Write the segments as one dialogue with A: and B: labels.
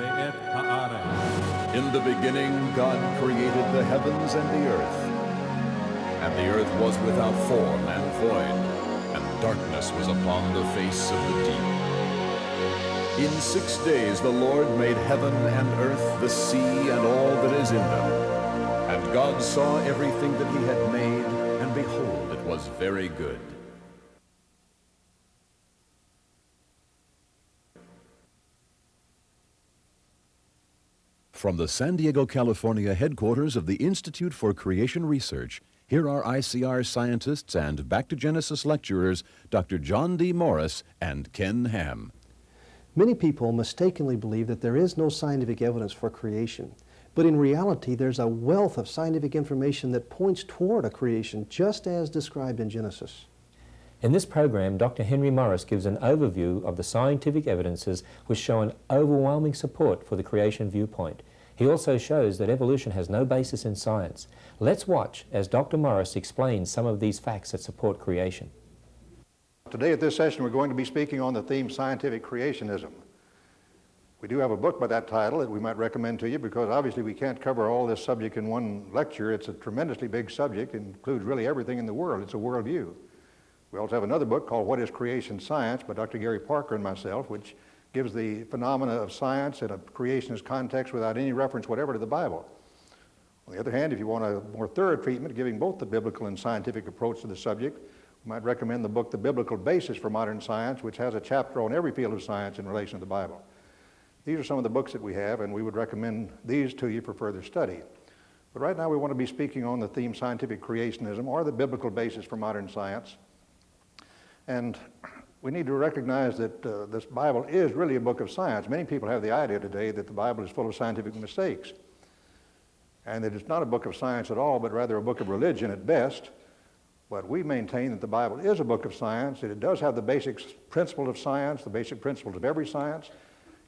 A: In the beginning, God created the heavens and the earth. And the earth was without form and void, and darkness was upon the face of the deep. In 6 days the Lord made heaven and earth, the sea, and all that is in them. And God saw everything that he had made, and behold, it was very good. From the San Diego, California headquarters of the Institute for Creation Research, here are ICR scientists and Back to Genesis lecturers, Dr. John D. Morris and Ken Ham.
B: Many people mistakenly believe that there is no scientific evidence for creation. But in reality, there's a wealth of scientific information that points toward a creation just as described in Genesis.
C: In this program, Dr. Henry Morris gives an overview of the scientific evidences which show an overwhelming support for the creation viewpoint. He also shows that evolution has no basis in science. Let's watch as Dr. Morris explains some of these facts that support creation.
D: Today at this session, we're going to be speaking on the theme scientific creationism. We do have a book by that title that we might recommend to you because obviously we can't cover all this subject in one lecture. It's a tremendously big subject. It includes really everything in the world. It's a worldview. We also have another book called What is Creation Science by Dr. Gary Parker and myself, which gives the phenomena of science in a creationist context without any reference whatever to the Bible. On the other hand, if you want a more thorough treatment giving both the biblical and scientific approach to the subject, we might recommend the book The Biblical Basis for Modern Science, which has a chapter on every field of science in relation to the Bible. These are some of the books that we have, and we would recommend these to you for further study. But right now we want to be speaking on the theme scientific creationism, or the biblical basis for modern science. And we need to recognize that this Bible is really a book of science. Many people have the idea today that the Bible is full of scientific mistakes, and that it's not a book of science at all, but rather a book of religion at best. But we maintain that the Bible is a book of science, that it does have the basic principles of science, the basic principles of every science,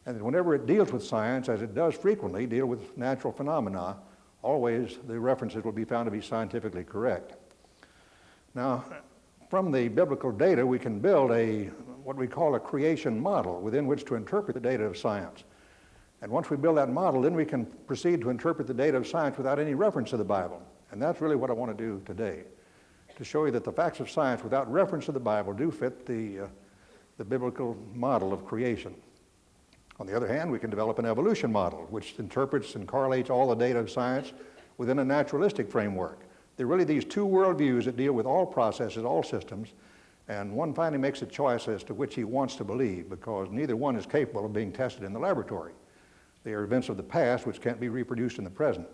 D: and that whenever it deals with science, as it does frequently deal with natural phenomena, always the references will be found to be scientifically correct. Now, from the biblical data, we can build what we call a creation model within which to interpret the data of science. And once we build that model, then we can proceed to interpret the data of science without any reference to the Bible. And that's really what I want to do today, to show you that the facts of science without reference to the Bible do fit the biblical model of creation. On the other hand, we can develop an evolution model which interprets and correlates all the data of science within a naturalistic framework. There are really these two worldviews that deal with all processes, all systems, and one finally makes a choice as to which he wants to believe because neither one is capable of being tested in the laboratory. They are events of the past which can't be reproduced in the present.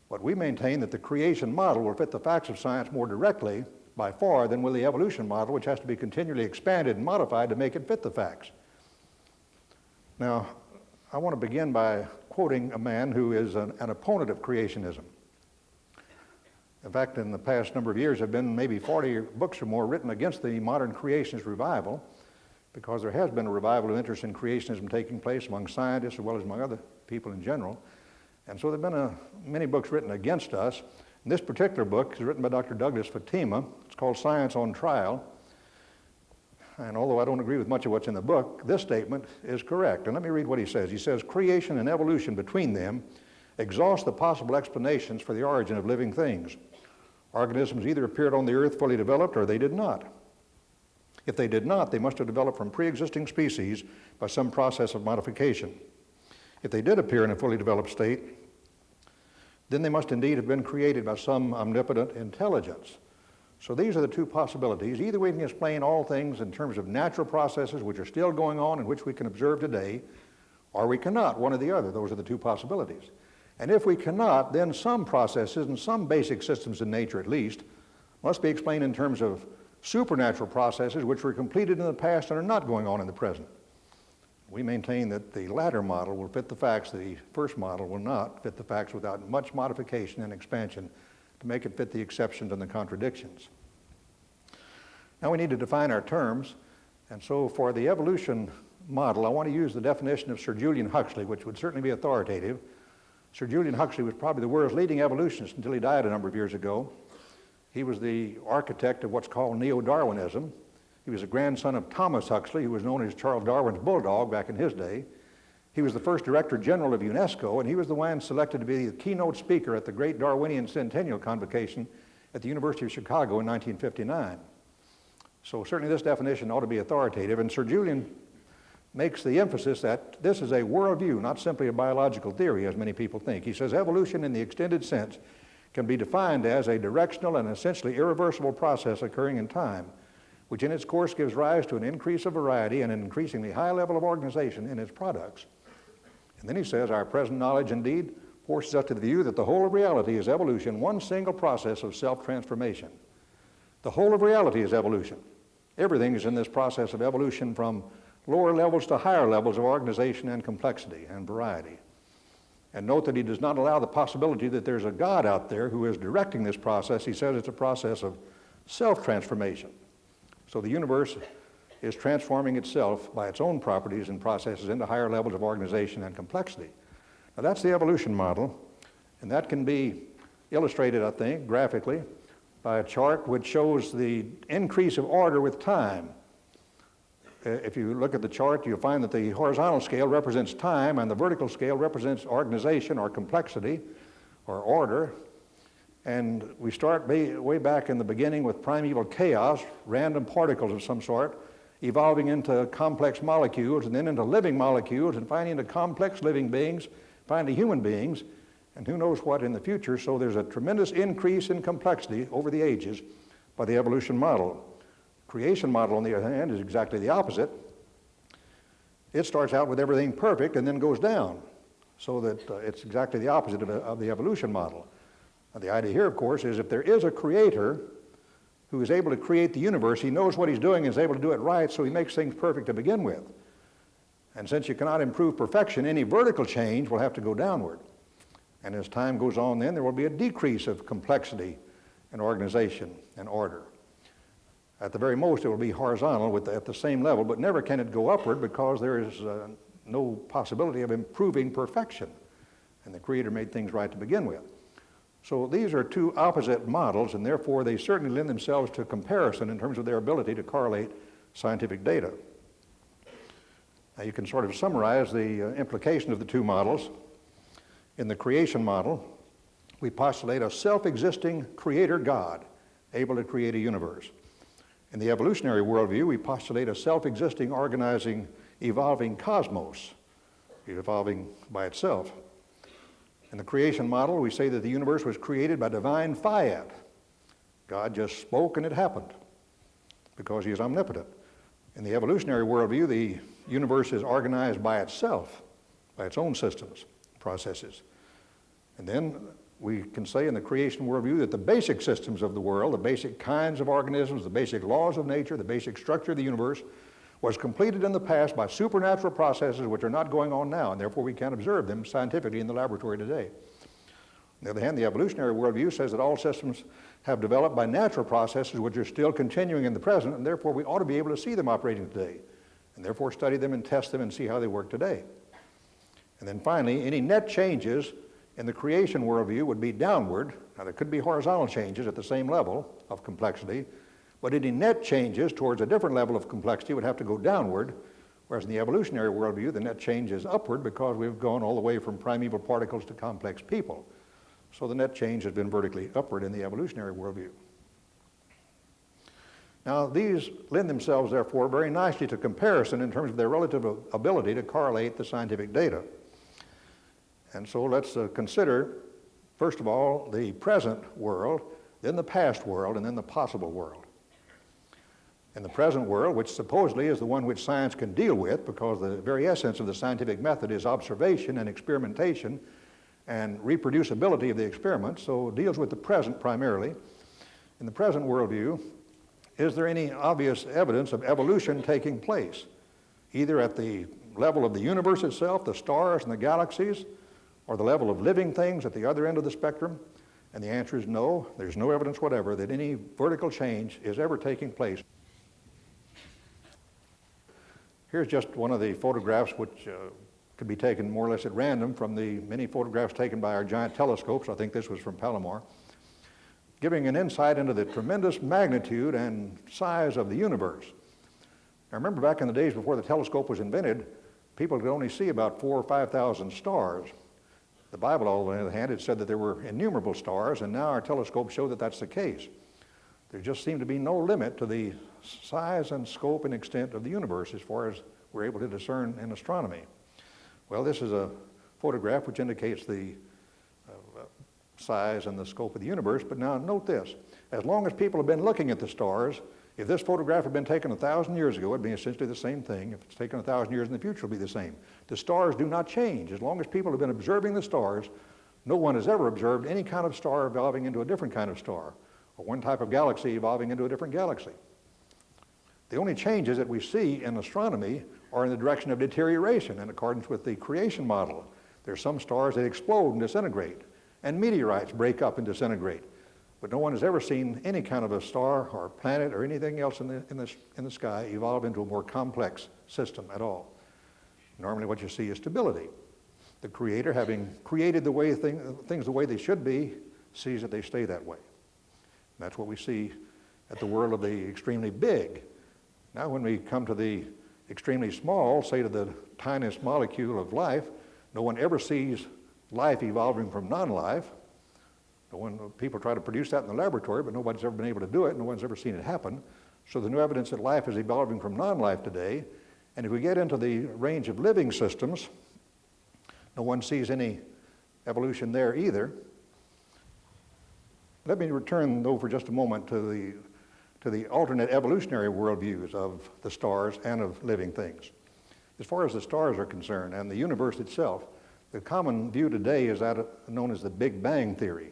D: But we maintain that the creation model will fit the facts of science more directly by far than will the evolution model, which has to be continually expanded and modified to make it fit the facts. Now, I want to begin by quoting a man who is an opponent of creationism. In fact, in the past number of years, there have been maybe 40 books or more written against the modern creationist revival because there has been a revival of interest in creationism taking place among scientists as well as among other people in general. And so there have been many books written against us. And this particular book is written by Dr. Douglas Fatima. It's called Science on Trial. And although I don't agree with much of what's in the book, this statement is correct. And let me read what he says. He says, creation and evolution between them exhaust the possible explanations for the origin of living things. Organisms either appeared on the earth fully developed or they did not. If they did not, they must have developed from pre-existing species by some process of modification. If they did appear in a fully developed state, then they must indeed have been created by some omnipotent intelligence. So these are the two possibilities. Either we can explain all things in terms of natural processes which are still going on and which we can observe today, or we cannot, one or the other. Those are the two possibilities. And if we cannot, then some processes and some basic systems in nature at least must be explained in terms of supernatural processes which were completed in the past and are not going on in the present. We maintain that the latter model will fit the facts, the first model will not fit the facts without much modification and expansion to make it fit the exceptions and the contradictions. Now we need to define our terms, and so for the evolution model, I want to use the definition of Sir Julian Huxley, which would certainly be authoritative. Sir Julian Huxley was probably the world's leading evolutionist until he died a number of years ago. He was the architect of what's called neo-Darwinism. He was a grandson of Thomas Huxley, who was known as Charles Darwin's bulldog back in his day. He was the first Director General of UNESCO, and he was the one selected to be the keynote speaker at the Great Darwinian Centennial Convocation at the University of Chicago in 1959. So certainly this definition ought to be authoritative, and Sir Julian makes the emphasis that this is a worldview, not simply a biological theory, as many people think. He says evolution in the extended sense can be defined as a directional and essentially irreversible process occurring in time, which in its course gives rise to an increase of variety and an increasingly high level of organization in its products. And then he says our present knowledge indeed forces us to the view that the whole of reality is evolution, one single process of self-transformation. The whole of reality is evolution. Everything is in this process of evolution from lower levels to higher levels of organization and complexity and variety. And note that he does not allow the possibility that there's a God out there who is directing this process. He says it's a process of self-transformation. So the universe is transforming itself by its own properties and processes into higher levels of organization and complexity. Now that's the evolution model, and that can be illustrated, I think, graphically by a chart which shows the increase of order with time. If you look at the chart, you'll find that the horizontal scale represents time and the vertical scale represents organization or complexity or order. And we start way back in the beginning with primeval chaos, random particles of some sort, evolving into complex molecules and then into living molecules and finally into complex living beings, finally human beings, and who knows what in the future. So there's a tremendous increase in complexity over the ages by the evolution model. Creation model, on the other hand, is exactly the opposite. It starts out with everything perfect and then goes down, so that it's exactly the opposite of the evolution model. Now, the idea here, of course, is if there is a creator who is able to create the universe, he knows what he's doing and is able to do it right, so he makes things perfect to begin with. And since you cannot improve perfection, any vertical change will have to go downward. And as time goes on, then there will be a decrease of complexity and organization and order. At the very most, it will be horizontal at the same level, but never can it go upward because there is no possibility of improving perfection. And the Creator made things right to begin with. So these are two opposite models, and therefore they certainly lend themselves to comparison in terms of their ability to correlate scientific data. Now you can sort of summarize the implication of the two models. In the creation model, we postulate a self-existing creator God able to create a universe. In the evolutionary worldview, we postulate a self-existing, organizing, evolving cosmos, evolving by itself. In the creation model, we say that the universe was created by divine fiat. God just spoke and it happened because he is omnipotent. In the evolutionary worldview, the universe is organized by itself, by its own systems, processes. And then we can say in the creation worldview that the basic systems of the world, the basic kinds of organisms, the basic laws of nature, the basic structure of the universe was completed in the past by supernatural processes which are not going on now, and therefore we can't observe them scientifically in the laboratory today. On the other hand, the evolutionary worldview says that all systems have developed by natural processes which are still continuing in the present, and therefore we ought to be able to see them operating today, and therefore study them and test them and see how they work today. And then finally, any net changes in the creation worldview would be downward. Now there could be horizontal changes at the same level of complexity, but any net changes towards a different level of complexity would have to go downward, whereas in the evolutionary worldview, the net change is upward because we've gone all the way from primeval particles to complex people. So the net change has been vertically upward in the evolutionary worldview. Now these lend themselves, therefore, very nicely to comparison in terms of their relative ability to correlate the scientific data. And so let's consider, first of all, the present world, then the past world, and then the possible world. In the present world, which supposedly is the one which science can deal with, because the very essence of the scientific method is observation and experimentation and reproducibility of the experiment, so it deals with the present primarily. In the present worldview, is there any obvious evidence of evolution taking place, either at the level of the universe itself, the stars and the galaxies, or the level of living things at the other end of the spectrum? And the answer is no. There's no evidence whatever that any vertical change is ever taking place. Here's just one of the photographs which could be taken more or less at random from the many photographs taken by our giant telescopes. I think this was from Palomar, giving an insight into the tremendous magnitude and size of the universe. I remember back in the days before the telescope was invented, people could only see about 4,000 or 5,000 stars. The Bible, on the other hand, had said that there were innumerable stars, and now our telescopes show that that's the case. There just seemed to be no limit to the size and scope and extent of the universe as far as we're able to discern in astronomy. Well, this is a photograph which indicates the size and the scope of the universe, but now note this. As long as people have been looking at the stars, if this photograph had been taken 1,000 years ago, it'd be essentially the same thing. If it's taken 1,000 years in the future, it'll be the same. The stars do not change. As long as people have been observing the stars, no one has ever observed any kind of star evolving into a different kind of star, or one type of galaxy evolving into a different galaxy. The only changes that we see in astronomy are in the direction of deterioration in accordance with the creation model. There are some stars that explode and disintegrate, and meteorites break up and disintegrate. But no one has ever seen any kind of a star or planet or anything else in the sky evolve into a more complex system at all. Normally what you see is stability. The Creator, having created the way things the way they should be, sees that they stay that way. And that's what we see at the world of the extremely big. Now when we come to the extremely small, say to the tiniest molecule of life, no one ever sees life evolving from non-life. People try to produce that in the laboratory, but nobody's ever been able to do it. No one's ever seen it happen. So there's no evidence that life is evolving from non-life today. And if we get into the range of living systems, no one sees any evolution there either. Let me return, though, for just a moment to the alternate evolutionary worldviews of the stars and of living things. As far as the stars are concerned and the universe itself, the common view today is that known as the Big Bang theory.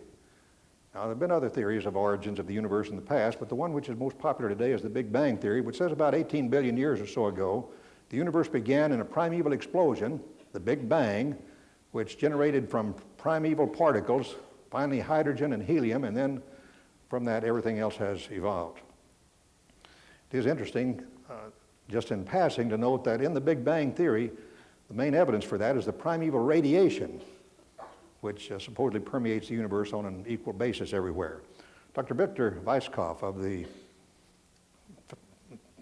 D: Now, there have been other theories of origins of the universe in the past, but the one which is most popular today is the Big Bang theory, which says about 18 billion years or so ago, the universe began in a primeval explosion, the Big Bang, which generated from primeval particles, finally hydrogen and helium, and then from that everything else has evolved. It is interesting, just in passing, to note that in the Big Bang theory, the main evidence for that is the primeval radiation, which supposedly permeates the universe on an equal basis everywhere. Dr. Victor Weisskopf of the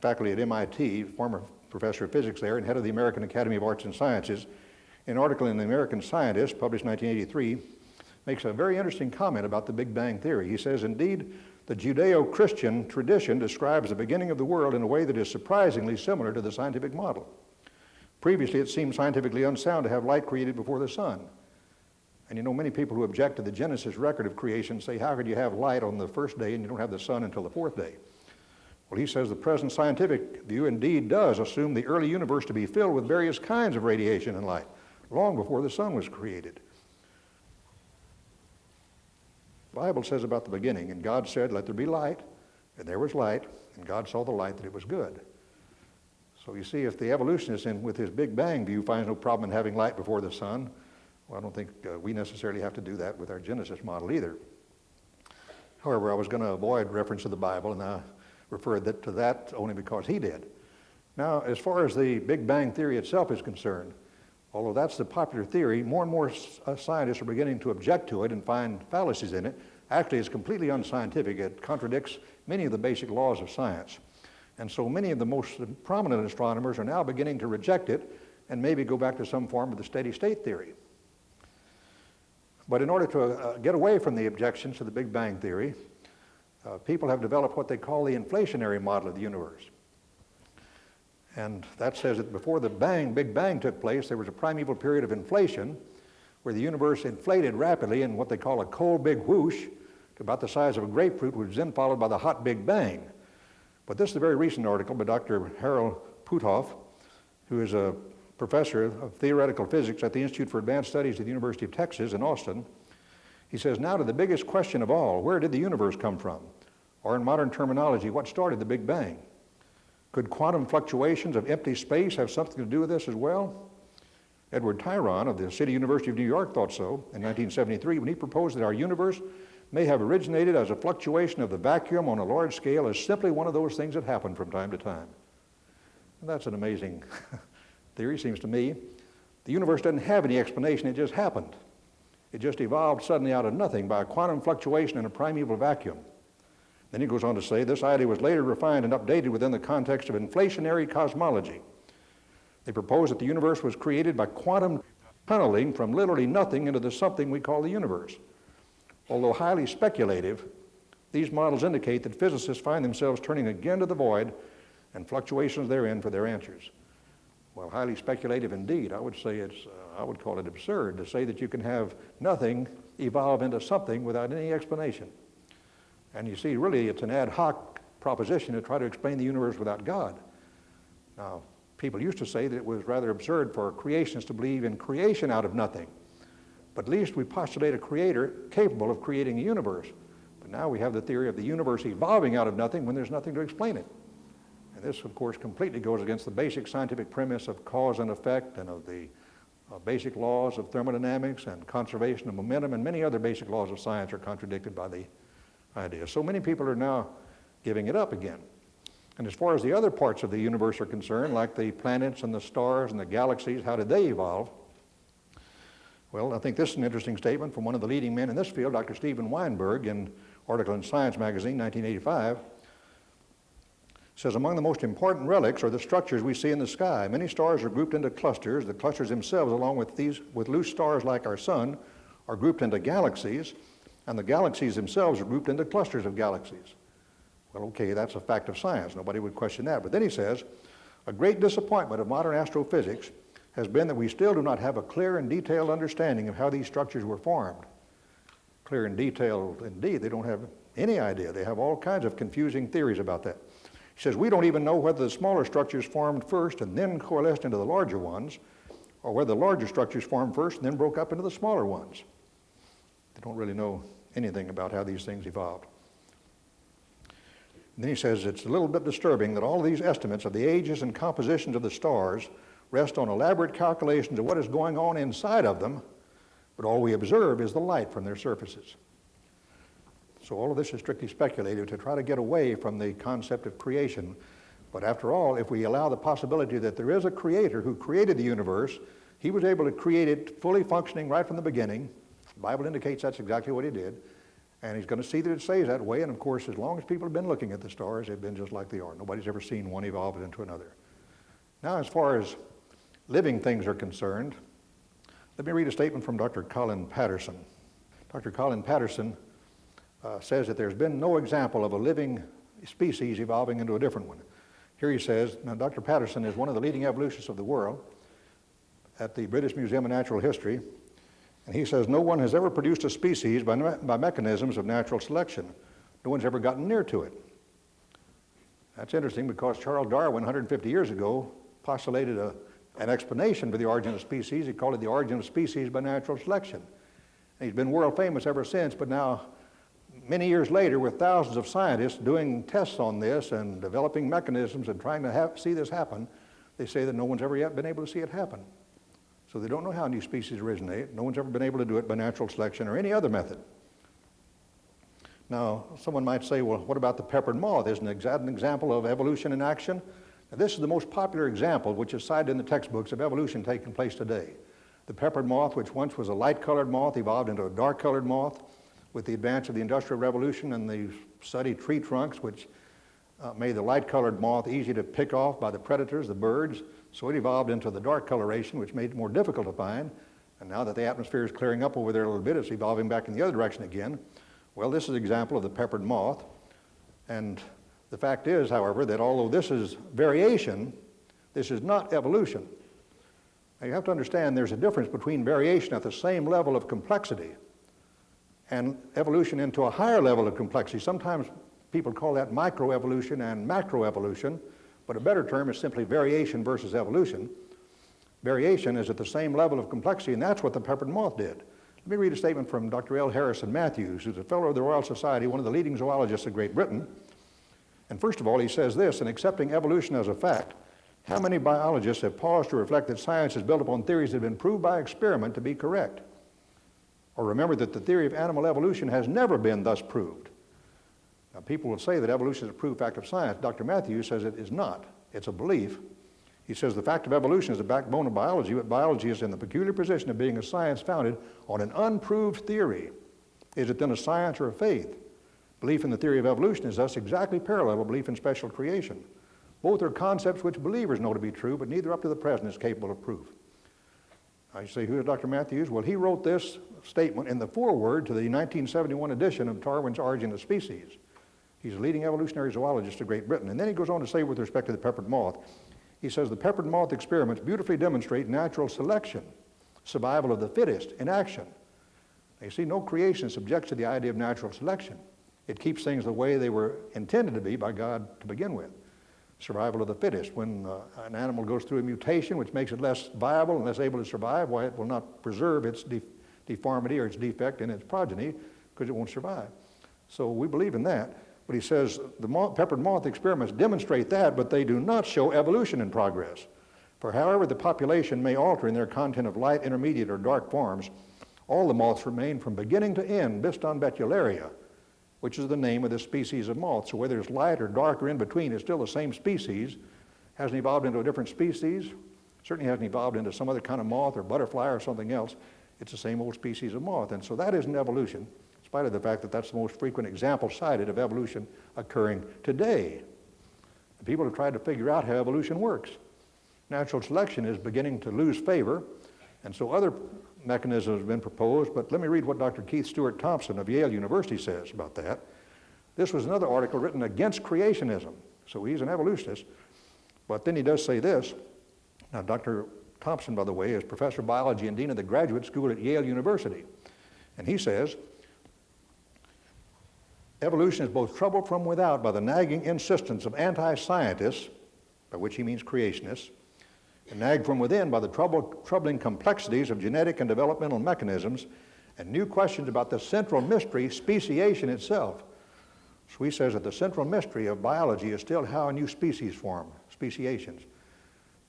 D: faculty at MIT, former professor of physics there and head of the American Academy of Arts and Sciences, in an article in the American Scientist, published in 1983, makes a very interesting comment about the Big Bang theory. He says, indeed, the Judeo-Christian tradition describes the beginning of the world in a way that is surprisingly similar to the scientific model. Previously, it seemed scientifically unsound to have light created before the sun. And you know, many people who object to the Genesis record of creation say, how could you have light on the first day and you don't have the sun until the fourth day? Well, he says the present scientific view indeed does assume the early universe to be filled with various kinds of radiation and light, long before the sun was created. The Bible says about the beginning, and God said, let there be light, and there was light, and God saw the light that it was good. So you see, if the evolutionist with his Big Bang view finds no problem in having light before the sun, well, I don't think we necessarily have to do that with our Genesis model either. However, I was going to avoid reference to the Bible, and I referred to that only because he did. Now, as far as the Big Bang theory itself is concerned, although that's the popular theory, more and more scientists are beginning to object to it and find fallacies in it. Actually, it's completely unscientific. It contradicts many of the basic laws of science. And so many of the most prominent astronomers are now beginning to reject it and maybe go back to some form of the steady state theory. But in order to get away from the objections to the Big Bang theory, people have developed what they call the inflationary model of the universe. And that says that before the Big Bang took place, there was a primeval period of inflation where the universe inflated rapidly in what they call a cold big whoosh to about the size of a grapefruit, which was then followed by the hot Big Bang. But this is a very recent article by Dr. Harold Puthoff, who is a professor of theoretical physics at the Institute for Advanced Studies at the University of Texas in Austin. He says, now to the biggest question of all, where did the universe come from? Or in modern terminology, what started the Big Bang? Could quantum fluctuations of empty space have something to do with this as well? Edward Tyron of the City University of New York thought so in 1973 when he proposed that our universe may have originated as a fluctuation of the vacuum on a large scale as simply one of those things that happen from time to time. And that's an amazing theory, seems to me. The universe doesn't have any explanation, it just happened. It just evolved suddenly out of nothing by a quantum fluctuation in a primeval vacuum. Then he goes on to say, this idea was later refined and updated within the context of inflationary cosmology. They propose that the universe was created by quantum tunneling from literally nothing into the something we call the universe. Although highly speculative, these models indicate that physicists find themselves turning again to the void and fluctuations therein for their answers. Well, highly speculative indeed. I would say I would call it absurd to say that you can have nothing evolve into something without any explanation. And you see, really, it's an ad hoc proposition to try to explain the universe without God. Now, people used to say that it was rather absurd for creationists to believe in creation out of nothing. But at least we postulate a creator capable of creating a universe. But now we have the theory of the universe evolving out of nothing when there's nothing to explain it. And this, of course, completely goes against the basic scientific premise of cause and effect and of the basic laws of thermodynamics and conservation of momentum, and many other basic laws of science are contradicted by the idea. So many people are now giving it up again. And as far as the other parts of the universe are concerned, like the planets and the stars and the galaxies, how did they evolve? Well, I think this is an interesting statement from one of the leading men in this field, Dr. Stephen Weinberg, in an article in Science magazine, 1985. Says, among the most important relics are the structures we see in the sky. Many stars are grouped into clusters. The clusters themselves, along with loose stars like our sun, are grouped into galaxies, and the galaxies themselves are grouped into clusters of galaxies. Well, okay, that's a fact of science. Nobody would question that. But then he says, a great disappointment of modern astrophysics has been that we still do not have a clear and detailed understanding of how these structures were formed. Clear and detailed, indeed. They don't have any idea. They have all kinds of confusing theories about that. He says, we don't even know whether the smaller structures formed first and then coalesced into the larger ones, or whether the larger structures formed first and then broke up into the smaller ones. They don't really know anything about how these things evolved. And then he says, it's a little bit disturbing that all of these estimates of the ages and compositions of the stars rest on elaborate calculations of what is going on inside of them, but all we observe is the light from their surfaces. So all of this is strictly speculative to try to get away from the concept of creation. But after all, if we allow the possibility that there is a creator who created the universe, he was able to create it fully functioning right from the beginning. The Bible indicates that's exactly what he did. And he's going to see that it stays that way. And of course, as long as people have been looking at the stars, they've been just like they are. Nobody's ever seen one evolve into another. Now, as far as living things are concerned, let me read a statement from Dr. Colin Patterson. Dr. Colin Patterson says that there's been no example of a living species evolving into a different one. Here he says, now Dr. Patterson is one of the leading evolutionists of the world at the British Museum of Natural History, and he says no one has ever produced a species by mechanisms of natural selection. No one's ever gotten near to it. That's interesting because Charles Darwin, 150 years ago, postulated an explanation for the origin of species. He called it the origin of species by natural selection. And he's been world famous ever since, but now many years later, with thousands of scientists doing tests on this and developing mechanisms and trying to see this happen, they say that no one's ever yet been able to see it happen. So they don't know how new species originate. No one's ever been able to do it by natural selection or any other method. Now, someone might say, well, what about the peppered moth? Isn't it an example of evolution in action? Now, this is the most popular example, which is cited in the textbooks, of evolution taking place today. The peppered moth, which once was a light-colored moth, evolved into a dark-colored moth. With the advance of the Industrial Revolution and the study tree trunks, which made the light-colored moth easy to pick off by the predators, the birds, so it evolved into the dark coloration, which made it more difficult to find. And now that the atmosphere is clearing up over there a little bit, it's evolving back in the other direction again. Well, this is an example of the peppered moth. And the fact is, however, that although this is variation, this is not evolution. Now, you have to understand there's a difference between variation at the same level of complexity and evolution into a higher level of complexity. Sometimes people call that microevolution and macroevolution, but a better term is simply variation versus evolution. Variation is at the same level of complexity, and that's what the peppered moth did. Let me read a statement from Dr. L. Harrison Matthews, who's a fellow of the Royal Society, one of the leading zoologists of Great Britain. And first of all, he says this, in accepting evolution as a fact, how many biologists have paused to reflect that science is built upon theories that have been proved by experiment to be correct? Or remember that the theory of animal evolution has never been thus proved. Now, people will say that evolution is a proved fact of science. Dr. Matthews says it is not. It's a belief. He says the fact of evolution is the backbone of biology, but biology is in the peculiar position of being a science founded on an unproved theory. Is it then a science or a faith? Belief in the theory of evolution is thus exactly parallel to belief in special creation. Both are concepts which believers know to be true, but neither up to the present is capable of proof. I say, who is Dr. Matthews? Well, he wrote this statement in the foreword to the 1971 edition of Darwin's Origin of Species. He's a leading evolutionary zoologist of Great Britain. And then he goes on to say with respect to the peppered moth, he says, the peppered moth experiments beautifully demonstrate natural selection, survival of the fittest in action. Now, you see, no creationist objects to the idea of natural selection. It keeps things the way they were intended to be by God to begin with. Survival of the fittest. When an animal goes through a mutation which makes it less viable and less able to survive, why, it will not preserve its deformity or its defect in its progeny because it won't survive. So we believe in that. But he says the peppered moth experiments demonstrate that, but they do not show evolution in progress. For however the population may alter in their content of light, intermediate, or dark forms, all the moths remain from beginning to end Biston betularia, which is the name of this species of moth. So whether it's light or dark or in between, it's still the same species. Hasn't evolved into a different species. Certainly hasn't evolved into some other kind of moth or butterfly or something else. It's the same old species of moth. And so that isn't evolution, in spite of the fact that that's the most frequent example cited of evolution occurring today. And people have tried to figure out how evolution works. Natural selection is beginning to lose favor, and so other mechanisms have been proposed, but let me read what Dr. Keith Stewart Thompson of Yale University says about that. This was another article written against creationism, so he's an evolutionist, but then he does say this. Now, Dr. Thompson, by the way, is professor of biology and dean of the graduate school at Yale University, and he says, evolution is both troubled from without by the nagging insistence of anti-scientists, by which he means creationists, and nagged from within by the troubling complexities of genetic and developmental mechanisms and new questions about the central mystery, speciation itself. So he says that the central mystery of biology is still how a new species form, speciations.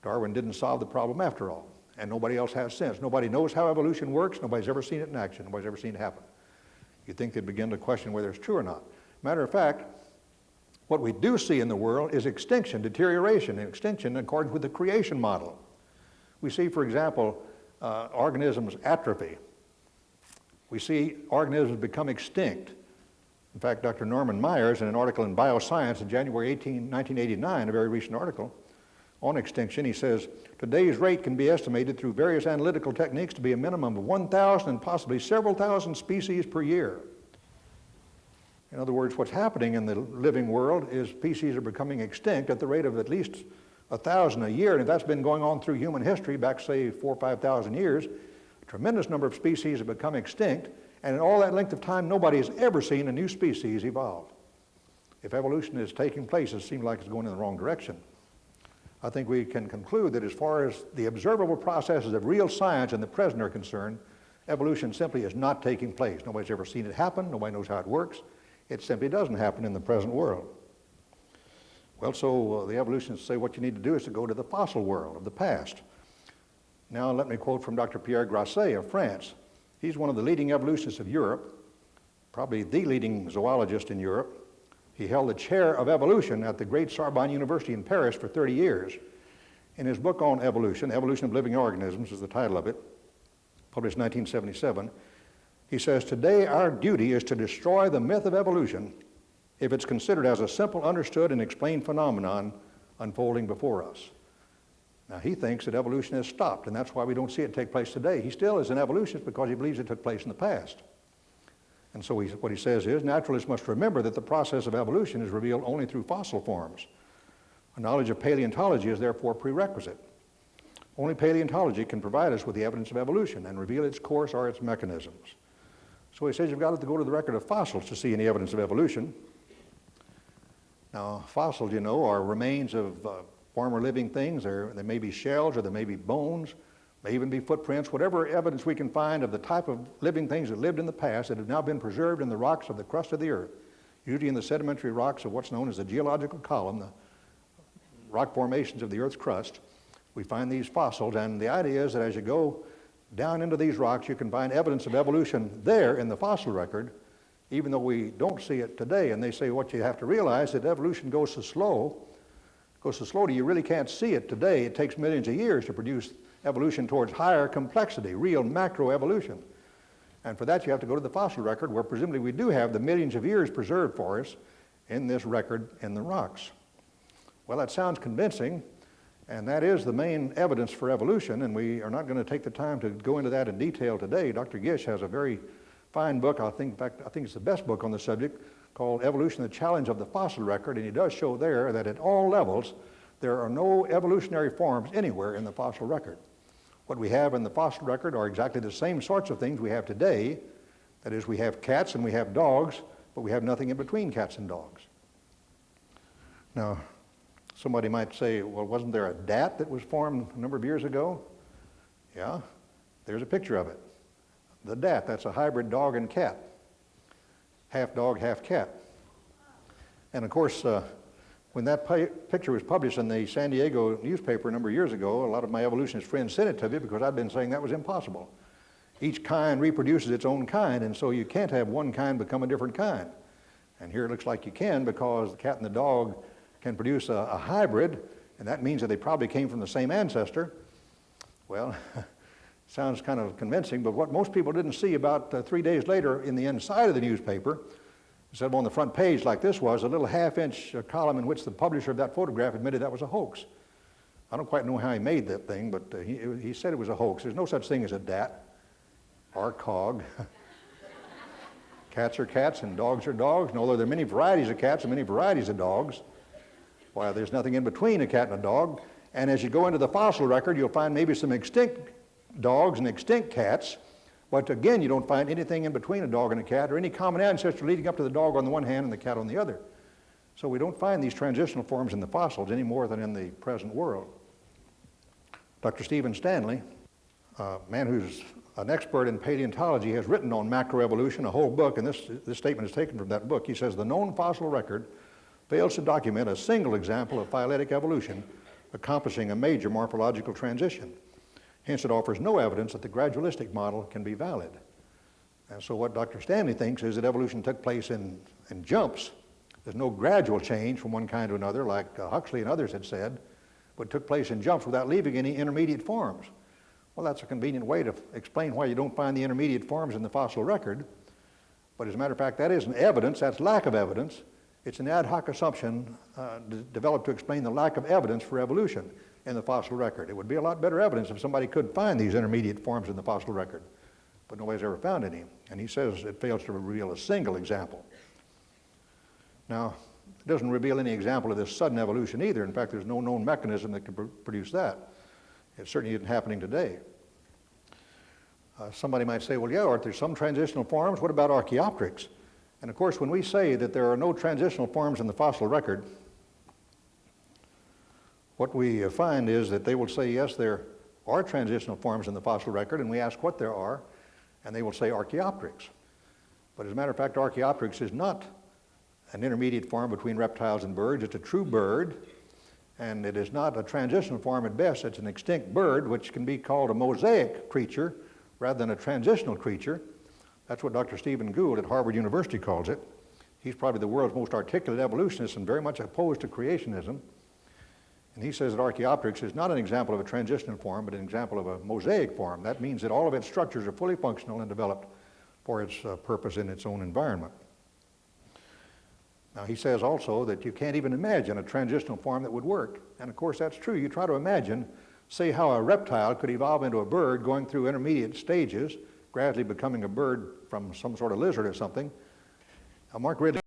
D: Darwin didn't solve the problem after all, and nobody else has since. Nobody knows how evolution works. Nobody's ever seen it in action. Nobody's ever seen it happen. You'd think they'd begin to question whether it's true or not. Matter of fact, what we do see in the world is extinction, deterioration, and extinction in accordance with the creation model. We see, for example, organisms atrophy. We see organisms become extinct. In fact, Dr. Norman Myers, in an article in Bioscience in January 1989, a very recent article on extinction, he says, today's rate can be estimated through various analytical techniques to be a minimum of 1,000 and possibly several thousand species per year. In other words, what's happening in the living world is species are becoming extinct at the rate of at least 1,000 a year. And if that's been going on through human history back, say, 4,000 or 5,000 years, a tremendous number of species have become extinct. And in all that length of time, nobody has ever seen a new species evolve. If evolution is taking place, it seems like it's going in the wrong direction. I think we can conclude that as far as the observable processes of real science in the present are concerned, evolution simply is not taking place. Nobody's ever seen it happen. Nobody knows how it works. It simply doesn't happen in the present world. Well, so the evolutionists say what you need to do is to go to the fossil world of the past. Now let me quote from Dr. Pierre Grasset of France. He's one of the leading evolutionists of Europe, probably the leading zoologist in Europe. He held the chair of evolution at the great Sorbonne University in Paris for 30 years. In his book on evolution, Evolution of Living Organisms is the title of it, published in 1977, he says, today our duty is to destroy the myth of evolution if it's considered as a simple, understood, and explained phenomenon unfolding before us. Now, he thinks that evolution has stopped, and that's why we don't see it take place today. He still is an evolutionist because he believes it took place in the past. And so what he says is, naturalists must remember that the process of evolution is revealed only through fossil forms. A knowledge of paleontology is therefore prerequisite. Only paleontology can provide us with the evidence of evolution and reveal its course or its mechanisms. So he says you've got to go to the record of fossils to see any evidence of evolution. Now, fossils, you know, are remains of former living things. They may be shells, or they may be bones, may even be footprints, whatever evidence we can find of the type of living things that lived in the past that have now been preserved in the rocks of the crust of the earth, usually in the sedimentary rocks of what's known as the geological column, the rock formations of the Earth's crust. We find these fossils, and the idea is that as you go down into these rocks, you can find evidence of evolution there in the fossil record, even though we don't see it today. And they say what you have to realize is that evolution goes so slow that you really can't see it today. It takes millions of years to produce evolution towards higher complexity, real macroevolution. And for that, you have to go to the fossil record, where presumably we do have the millions of years preserved for us in this record in the rocks. Well, that sounds convincing, and that is the main evidence for evolution, and we are not going to take the time to go into that in detail today. Dr. Gish has a very fine book, I think it's the best book on the subject, called Evolution, the Challenge of the Fossil Record, and he does show there that at all levels, there are no evolutionary forms anywhere in the fossil record. What we have in the fossil record are exactly the same sorts of things we have today. That is, we have cats and we have dogs, but we have nothing in between cats and dogs. Now, somebody might say, well, wasn't there a dat that was formed a number of years ago? Yeah, there's a picture of it. The dat, that's a hybrid dog and cat. Half dog, half cat. And of course, when that picture was published in the San Diego newspaper a number of years ago, a lot of my evolutionist friends sent it to me because I'd been saying that was impossible. Each kind reproduces its own kind, and so you can't have one kind become a different kind. And here it looks like you can, because the cat and the dog can produce a hybrid, and that means that they probably came from the same ancestor. Well, sounds kind of convincing, but what most people didn't see about 3 days later in the inside of the newspaper, instead of on the front page like this was, a little half-inch column in which the publisher of that photograph admitted that was a hoax. I don't quite know how he made that thing, but he said it was a hoax. There's no such thing as a dat or cog. Cats are cats and dogs are dogs, and although there are many varieties of cats and many varieties of dogs, why, there's nothing in between a cat and a dog. And as you go into the fossil record, you'll find maybe some extinct dogs and extinct cats, but again, you don't find anything in between a dog and a cat, or any common ancestor leading up to the dog on the one hand and the cat on the other. So we don't find these transitional forms in the fossils any more than in the present world. Dr. Stephen Stanley, a man who's an expert in paleontology, has written on macroevolution a whole book, and this statement is taken from that book. He says, the known fossil record fails to document a single example of phyletic evolution accomplishing a major morphological transition. Hence, it offers no evidence that the gradualistic model can be valid. And so what Dr. Stanley thinks is that evolution took place in jumps. There's no gradual change from one kind to another, like Huxley and others had said, but took place in jumps without leaving any intermediate forms. Well, that's a convenient way to explain why you don't find the intermediate forms in the fossil record. But as a matter of fact, that isn't evidence, that's lack of evidence. It's an ad hoc assumption developed to explain the lack of evidence for evolution in the fossil record. It would be a lot better evidence if somebody could find these intermediate forms in the fossil record, but nobody's ever found any. And he says it fails to reveal a single example. Now, it doesn't reveal any example of this sudden evolution either. In fact, there's no known mechanism that can produce that. It certainly isn't happening today. Somebody might say, well, yeah, aren't there some transitional forms? What about Archaeopteryx? And of course, when we say that there are no transitional forms in the fossil record, what we find is that they will say, yes, there are transitional forms in the fossil record, and we ask what there are, and they will say Archaeopteryx. But as a matter of fact, Archaeopteryx is not an intermediate form between reptiles and birds. It's a true bird, and it is not a transitional form at best. It's an extinct bird, which can be called a mosaic creature rather than a transitional creature. That's what Dr. Stephen Gould at Harvard University calls it. He's probably the world's most articulate evolutionist and very much opposed to creationism. And he says that Archaeopteryx is not an example of a transitional form, but an example of a mosaic form. That means that all of its structures are fully functional and developed for its purpose in its own environment. Now, he says also that you can't even imagine a transitional form that would work. And of course, that's true. You try to imagine, say, how a reptile could evolve into a bird going through intermediate stages, gradually becoming a bird from some sort of lizard or something. Mark Ridley